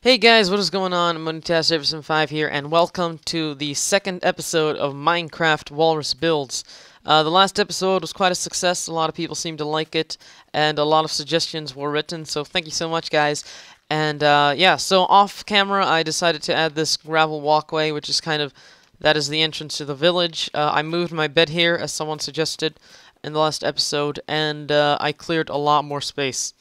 Hey guys, what is going on? MoneyTaskJefferson5 here, and welcome to the second episode of Minecraft Walrus Builds. The last episode was quite a success. A lot of people seemed to like it, and a lot of suggestions were written, so thank you so much, guys. And yeah, so off camera, I decided to add this gravel walkway, which is that is the entrance to the village. I moved my bed here, as someone suggested in the last episode, and I cleared a lot more space.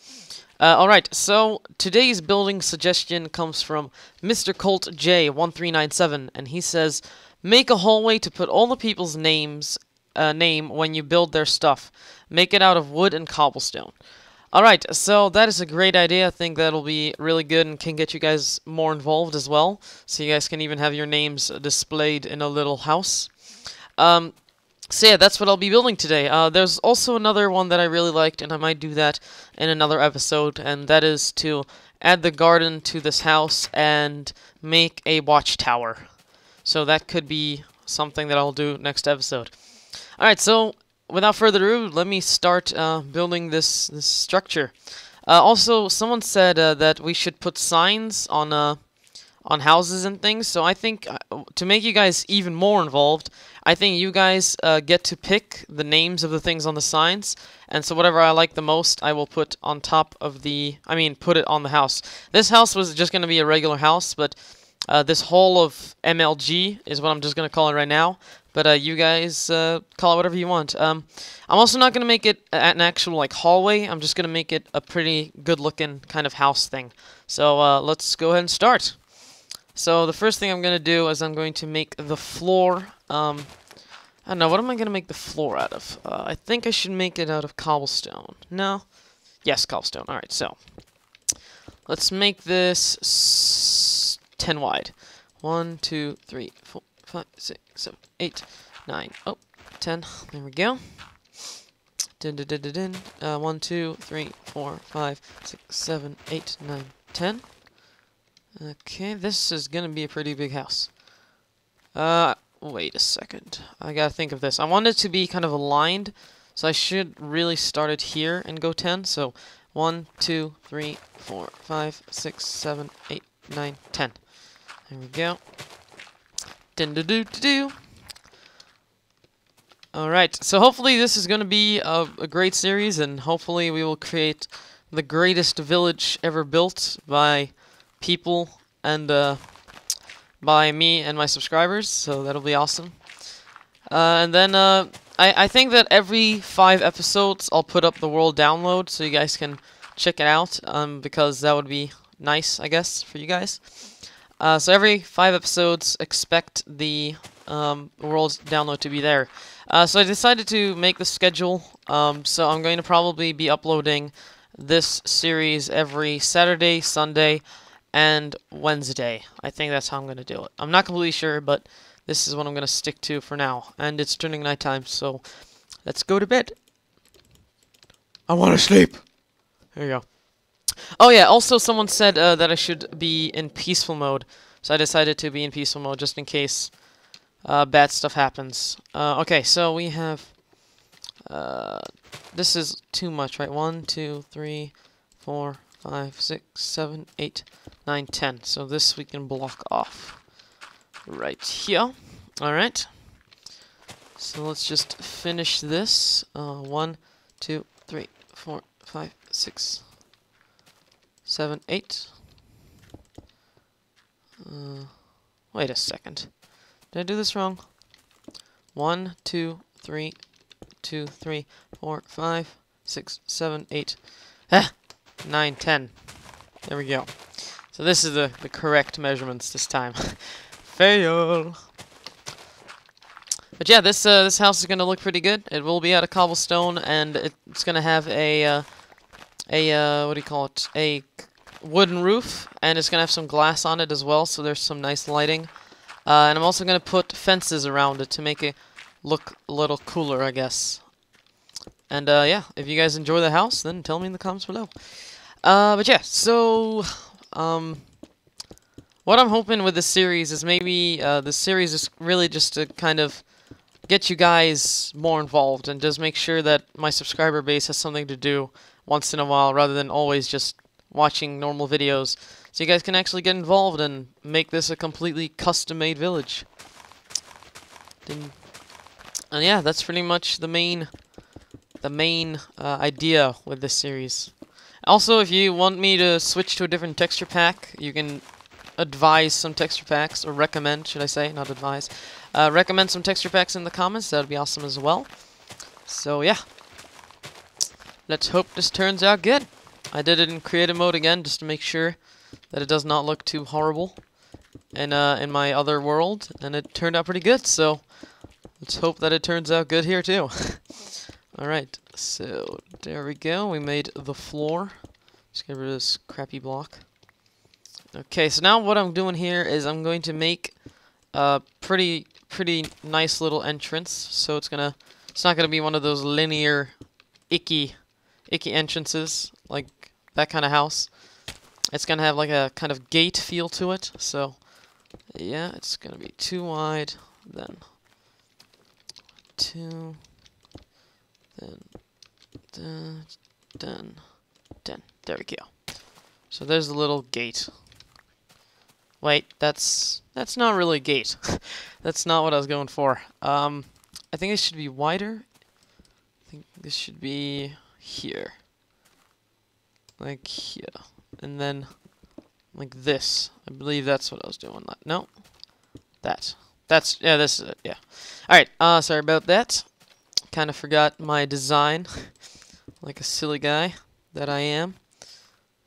Alright, so today's building suggestion comes from Mr. Colt J1397, and he says, make a hallway to put all the people's name when you build their stuff. Make it out of wood and cobblestone. Alright, so that is a great idea. I think that'll be really good and can get you guys more involved as well. So you guys can even have your names displayed in a little house. So yeah, that's what I'll be building today. There's also another one that I really liked, and I might do that in another episode, and that is to add the garden to this house and make a watchtower. So that could be something that I'll do next episode. Alright, so without further ado, let me start building this structure. Also, someone said that we should put signs on houses and things, so I think to make you guys even more involved, I think you guys get to pick the names of the things on the signs, and so whatever I like the most, I will put on top of put it on the house. This house was just going to be a regular house, but this hall of MLG is what I'm just going to call it right now, but you guys call it whatever you want. I'm also not going to make it an actual hallway, I'm just going to make it a pretty good looking kind of house thing. So let's go ahead and start. So the first thing I'm going to do is I'm going to make the floor, I don't know, what am I going to make the floor out of? I think I should make it out of cobblestone. No? Yes, cobblestone. Alright, so let's make this 10 wide. 1, 2, 3, 4, 5, 6, 7, 8, 9, 10. There we go. 1, 2, 3, 4, 5, 6, 7, 8, 9, 10. Okay, this is gonna be a pretty big house. Wait a second. I gotta think of this. I want it to be kind of aligned, so I should really start it here and go 10. So 1, 2, 3, 4, 5, 6, 7, 8, 9, 10. There we go. Alright, so hopefully this is gonna be a great series, and hopefully we will create the greatest village ever built by people and by me and my subscribers, so that'll be awesome. And then I think that every 5 episodes I'll put up the world download so you guys can check it out, because that would be nice, I guess, for you guys. So every 5 episodes, expect the world download to be there. So I decided to make the schedule, so I'm going to probably be uploading this series every Saturday, Sunday, and Wednesday. I think that's how I'm going to do it. I'm not completely sure, but this is what I'm going to stick to for now. And it's turning nighttime, so let's go to bed. I want to sleep. There you go. Oh yeah, also someone said that I should be in peaceful mode. So I decided to be in peaceful mode just in case bad stuff happens. Okay, so we have... this is too much, right? 1, 2, 3, 4, 5, 6, 7, 8, 9, 10. So this we can block off right here. Alright. So let's just finish this. 1, 2, 3, 4, 5, 6, 7, 8. Wait a second. Did I do this wrong? 1, 2, 3, 2, 3, 4, 5, 6, 7, 8. Ah! 9, 10. There we go. So this is the correct measurements this time. Fail! But yeah, this house is going to look pretty good. It will be out of cobblestone, and it's going to have a what do you call it? A wooden roof, and it's going to have some glass on it as well, so there's some nice lighting. And I'm also going to put fences around it to make it look a little cooler, I guess. And yeah, if you guys enjoy the house, then tell me in the comments below. But yeah, so what I'm hoping with this series is maybe this series is really just to kind of get you guys more involved and just make sure that my subscriber base has something to do once in a while rather than always just watching normal videos. So you guys can actually get involved and make this a completely custom-made village. And yeah, that's pretty much the main idea with this series. Also, if you want me to switch to a different texture pack, you can advise some texture packs, or recommend, should I say, not advise. Recommend some texture packs in the comments, that would be awesome as well. So yeah, let's hope this turns out good. I did it in creative mode again, just to make sure that it does not look too horrible in my other world, and it turned out pretty good, so let's hope that it turns out good here too. Alright, so there we go, we made the floor. Just get rid of this crappy block. Okay, so now what I'm doing here is I'm going to make a pretty nice little entrance. So it's not gonna be one of those linear, icky entrances like that kind of house. It's gonna have like a kind of gate feel to it. So yeah, it's gonna be 2 wide, then 2, then 10. There we go. So there's the little gate. Wait, that's not really a gate. That's not what I was going for. I think it should be wider. I think this should be here. Like here. And then like this. I believe that's what I was doing. No. That's yeah, this is it, yeah. Alright, sorry about that. Kinda forgot my design. Like a silly guy that I am.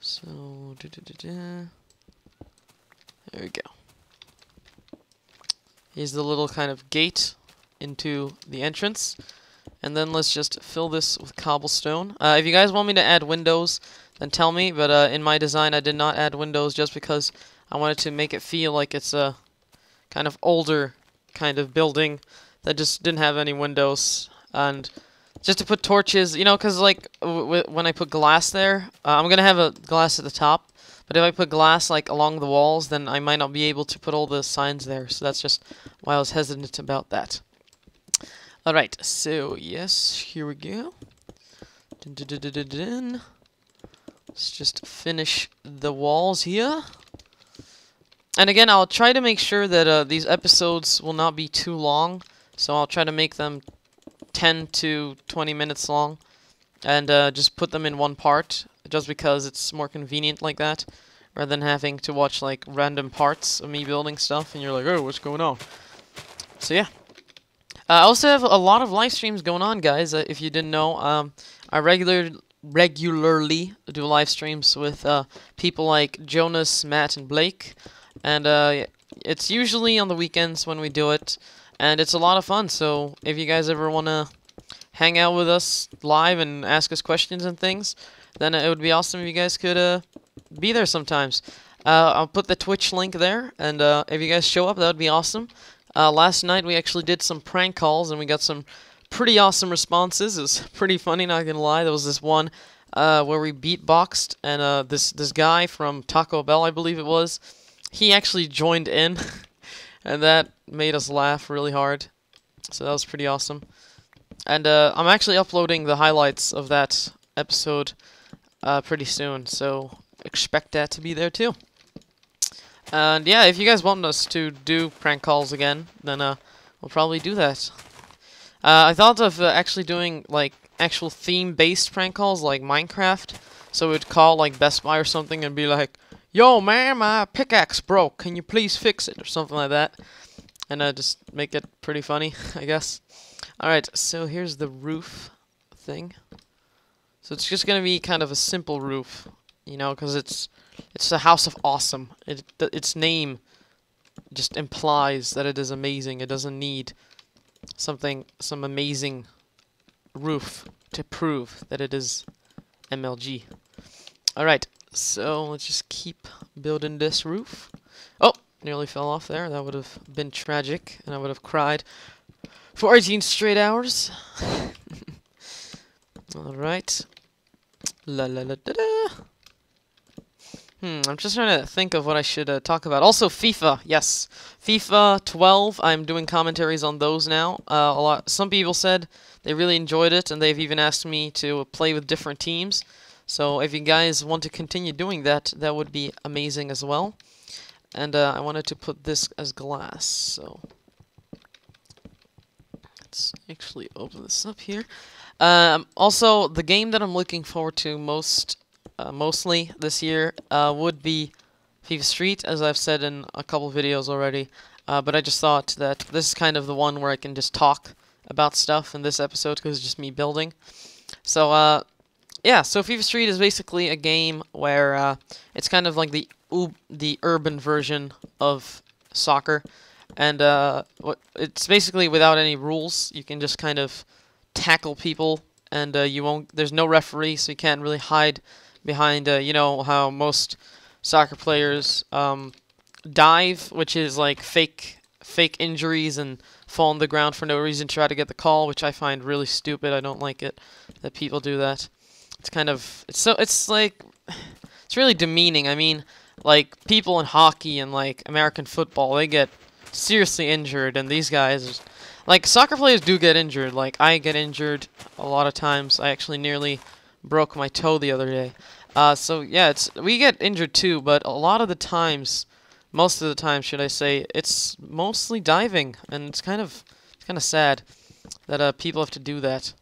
So there we go. Here's the little kind of gate into the entrance. And then let's just fill this with cobblestone. If you guys want me to add windows, then tell me. But in my design, I did not add windows just because I wanted to make it feel like it's a kind of older kind of building that just didn't have any windows. And just to put torches, you know, because like when I put glass there, I'm going to have a glass at the top. But if I put glass like along the walls, then I might not be able to put all the signs there. So that's just why I was hesitant about that. Alright, so yes, here we go. Let's just finish the walls here. And again, I'll try to make sure that these episodes will not be too long. So I'll try to make them 10 to 20 minutes long. And just put them in one part, just because it's more convenient like that, rather than having to watch like random parts of me building stuff and you're like, oh, what's going on? So yeah. I also have a lot of live streams going on, guys. If you didn't know, I regularly do live streams with people like Jonas, Matt, and Blake, and it's usually on the weekends when we do it, and it's a lot of fun. So if you guys ever wanna hang out with us live and ask us questions and things, then it would be awesome if you guys could be there sometimes. I'll put the Twitch link there, and if you guys show up, that would be awesome. Last night we actually did some prank calls, and we got some pretty awesome responses. It was pretty funny, not gonna lie. There was this one where we beatboxed, and this guy from Taco Bell, I believe it was, he actually joined in, and that made us laugh really hard. So that was pretty awesome. And I'm actually uploading the highlights of that episode pretty soon, so expect that to be there too. And yeah, if you guys want us to do prank calls again, then we'll probably do that. I thought of actually doing like actual theme-based prank calls like Minecraft. So we'd call like Best Buy or something and be like, "Yo man, my pickaxe broke, can you please fix it?" or something like that. And just make it pretty funny, I guess. Alright, so here's the roof thing. So it's just gonna be kind of a simple roof, you know, because it's the House of Awesome. Its name just implies that it is amazing. It doesn't need some amazing roof to prove that it is MLG. Alright, so let's just keep building this roof. Oh, nearly fell off there. That would have been tragic, and I would have cried for 18 straight hours. Alright. La la la da da. I'm just trying to think of what I should talk about. Also, FIFA, yes. FIFA 12, I'm doing commentaries on those now. Some people said they really enjoyed it, and they've even asked me to play with different teams. So if you guys want to continue doing that, that would be amazing as well. And I wanted to put this as glass, so let's actually open this up here. Also, the game that I'm looking forward to mostly this year would be FIFA Street, as I've said in a couple videos already. But I just thought that this is kind of the one where I can just talk about stuff in this episode because it's just me building. So, yeah, so FIFA Street is basically a game where it's kind of like the urban version of soccer, and it's basically without any rules. You can just kind of tackle people, and there's no referee, so you can't really hide behind, you know how most soccer players dive, which is like fake injuries and fall on the ground for no reason, try to get the call, which I find really stupid. I don't like it that people do that. It's kind of, it's really demeaning. I mean, like, people in hockey and, like, American football, they get seriously injured, and these guys, like, soccer players do get injured. Like, I get injured a lot of times. I actually nearly broke my toe the other day. So, yeah, we get injured too, but a lot of the times, most of the time, should I say, it's mostly diving, and it's kind of sad that people have to do that.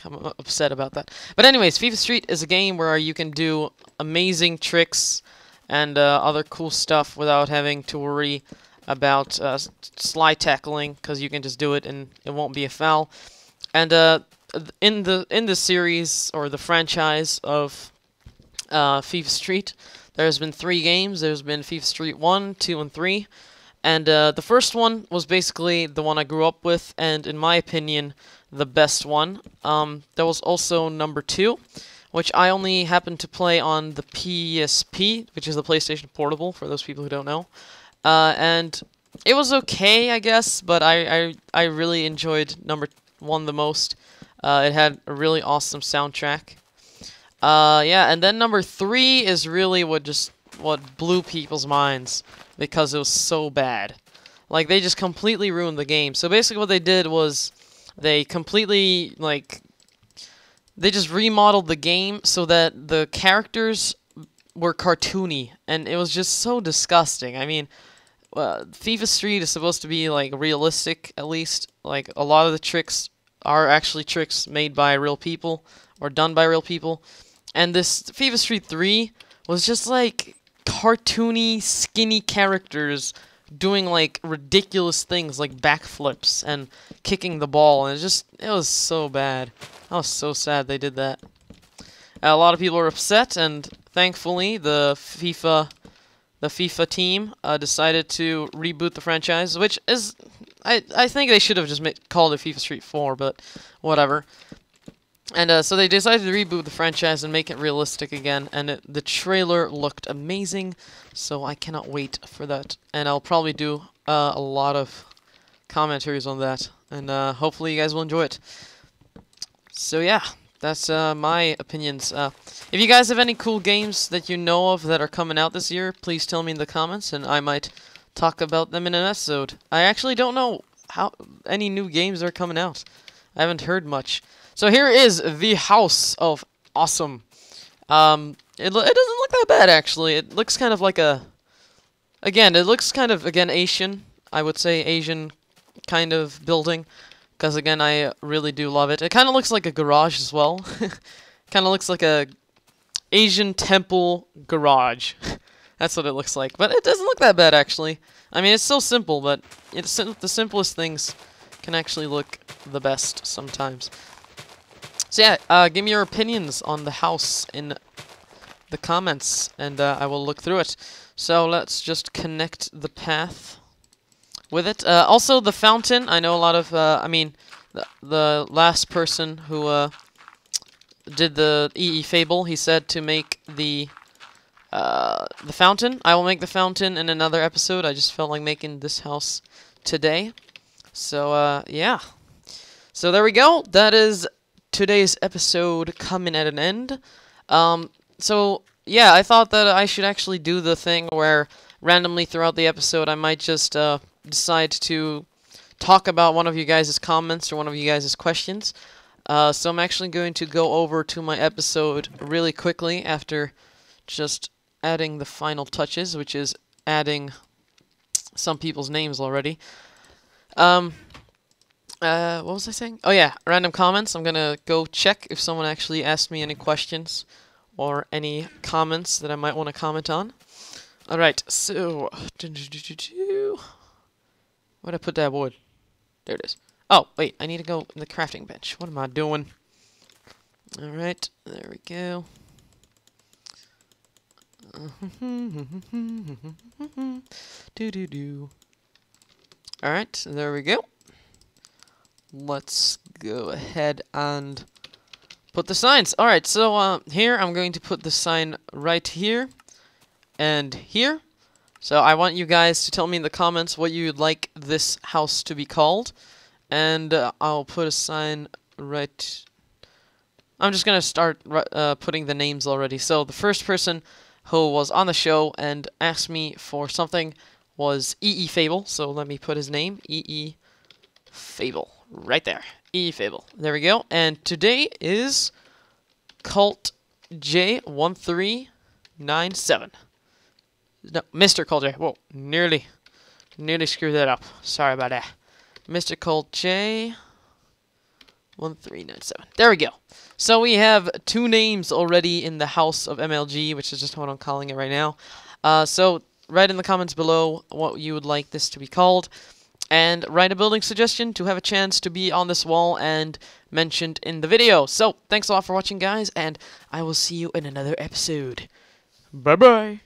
I'm upset about that. But anyways, FIFA Street is a game where you can do amazing tricks and other cool stuff without having to worry about slide tackling, because you can just do it and it won't be a foul. And in the series, or the franchise of FIFA Street, there's been 3 games. There's been FIFA Street 1, 2, and 3. And the first one was basically the one I grew up with, and in my opinion, the best one. There was also number 2, which I only happened to play on the PSP, which is the PlayStation Portable, for those people who don't know. And it was okay, I guess, but I really enjoyed number 1 the most. It had a really awesome soundtrack. Yeah, and then number 3 is really what blew people's minds, because it was so bad. Like, they just completely ruined the game. So basically what they did was they completely, like, they just remodeled the game so that the characters were cartoony, and it was just so disgusting. I mean, FIFA Street is supposed to be, like, realistic, at least. Like, a lot of the tricks are actually tricks made by real people, or done by real people. And this FIFA Street 3 was just, like, cartoony, skinny characters doing, like, ridiculous things, like backflips and kicking the ball, and it was so bad. I was so sad they did that. A lot of people were upset, and thankfully the FIFA team decided to reboot the franchise, which is, I think they should have just called it FIFA Street 4, but whatever. And so they decided to reboot the franchise and make it realistic again, and the trailer looked amazing, so I cannot wait for that. And I'll probably do a lot of commentaries on that, and hopefully you guys will enjoy it. So yeah, that's my opinions. If you guys have any cool games that you know of that are coming out this year, please tell me in the comments, and I might talk about them in an episode. I actually don't know how any new games are coming out. I haven't heard much. So here is the House of Awesome. It doesn't look that bad, actually. It looks kind of like again, it looks kind of, Asian. I would say Asian kind of building, because, again, I really do love it. It kind of looks like a garage as well. Kind of looks like a Asian temple garage. That's what it looks like. But it doesn't look that bad, actually. I mean, it's so simple, but the simplest things can actually look the best sometimes. So yeah, give me your opinions on the house in the comments, and I will look through it. So let's just connect the path with it. Also, the fountain. I know a lot of, I mean, the last person who did the EE Fable, he said to make the fountain. I will make the fountain in another episode. I just felt like making this house today. So, yeah. So there we go. That is today's episode coming at an end. So, yeah, I thought that I should actually do the thing where randomly throughout the episode I might just decide to talk about one of you guys' comments or one of you guys' questions. So I'm actually going to go over to my episode really quickly after just adding the final touches, which is adding some people's names already. What was I saying? Oh yeah, random comments. I'm gonna go check if someone actually asked me any questions or any comments that I might want to comment on. Alright, so... Where'd I put that wood? There it is. Oh, wait, I need to go in the crafting bench. What am I doing? Alright, there we go. Alright, there we go. Let's go ahead and put the signs. Alright, so here I'm going to put the sign right here and here. So I want you guys to tell me in the comments what you'd like this house to be called. And I'll put a sign right... I'm just going to start putting the names already. So the first person who was on the show and asked me for something was EE Fable. So let me put his name, EE Fable, right there. EE Fable. There we go. And today is Cult J1397. No, Mr. Cult J. Whoa, nearly screwed that up. Sorry about that. Mr. Cult J1397. There we go. So we have 2 names already in the House of MLG, which is just what I'm calling it right now. So write in the comments below what you would like this to be called. And write a building suggestion to have a chance to be on this wall and mentioned in the video. So, thanks a lot for watching, guys, and I will see you in another episode. Bye-bye.